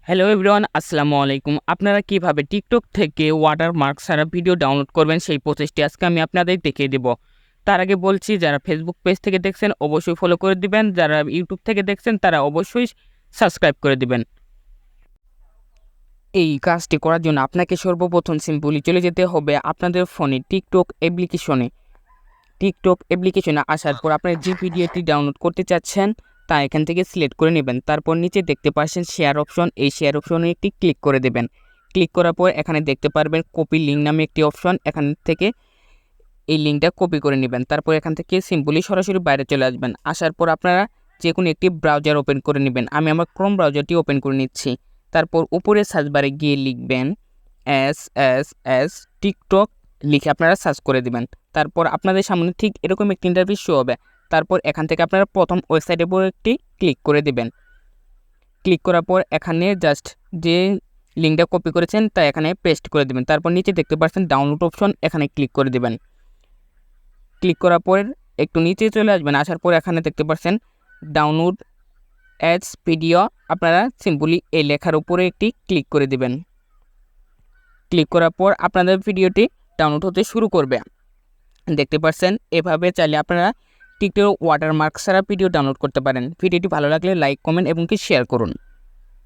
Hello everyone, আসসালামু আলাইকুম। আপনারা কিভাবে টিকটক থেকে ওয়াটারমার্ক ছাড়া ভিডিও ডাউনলোড করবেন সেই প্রসেসটি আজকে আমি আপনাদের দেখিয়ে দেব। তার আগে বলছি, যারা ফেসবুক পেজ থেকে দেখছেন অবশ্যই ফলো করে দিবেন, যারা ইউটিউব থেকে দেখছেন তারা অবশ্যই সাবস্ক্রাইব করে দিবেন। এই কাজটি করার জন্য আপনাকে সর্বপ্রথম সিম্পলি চলে যেতে হবে আপনাদের ফোনে টিকটক অ্যাপ্লিকেশনে আসার পর আপনারা যে ভিডিওটি ডাউনলোড করতে চাচ্ছেন তা এখান থেকে সিলেক্ট করে নেবেন। তারপর নিচে দেখতে পাচ্ছেন শেয়ার অপশন, এই শেয়ার অপশনে একটি ক্লিক করে দেবেন। ক্লিক করার পর এখানে দেখতে পারবেন কপি লিঙ্ক নামে একটি অপশন, এখান থেকে এই লিঙ্কটা কপি করে নেবেন। তারপর এখান থেকে সিম্পলি সরাসরি বাইরে চলে আসবেন। আসার পর আপনারা যে কোনো একটি ব্রাউজার ওপেন করে নেবেন। আমি আমার ক্রোম ব্রাউজারটি ওপেন করে নিচ্ছি। তারপর উপরে সার্চ বারে গিয়ে লিখবেন এস টিকটক, লিখে আপনারা সার্চ করে দিবেন। তারপর আপনাদের সামনে ঠিক এরকম একটি ইন্টারফেস শো হবে। তারপর এখান থেকে আপনারা প্রথম ওয়েবসাইটের উপর একটি ক্লিক করে দিবেন। ক্লিক করার পর এখানে জাস্ট যে লিঙ্কটা কপি করেছেন তা এখানে পেস্ট করে দেবেন। তারপর নিচে দেখতে পাচ্ছেন ডাউনলোড অপশন, এখানে ক্লিক করে দেবেন। ক্লিক করার পর একটু নিচে চলে আসবেন। আসার পর এখানে দেখতে পাচ্ছেন ডাউনলোড অ্যাডস ভিডিও, আপনারা সিম্পলি এই লেখার উপরে একটি ক্লিক করে দিবেন। ক্লিক করার পর আপনাদের ভিডিওটি ডাউনলোড হতে শুরু করবে। দেখতে পাচ্ছেন এভাবে চাইলে আপনারা টিকটক ওয়াটারমার্ক ছাড়া ভিডিও ডাউনলোড করতে পারেন। ভিডিওটি ভালো লাগলে লাইক, কমেন্ট এবং শেয়ার করুন।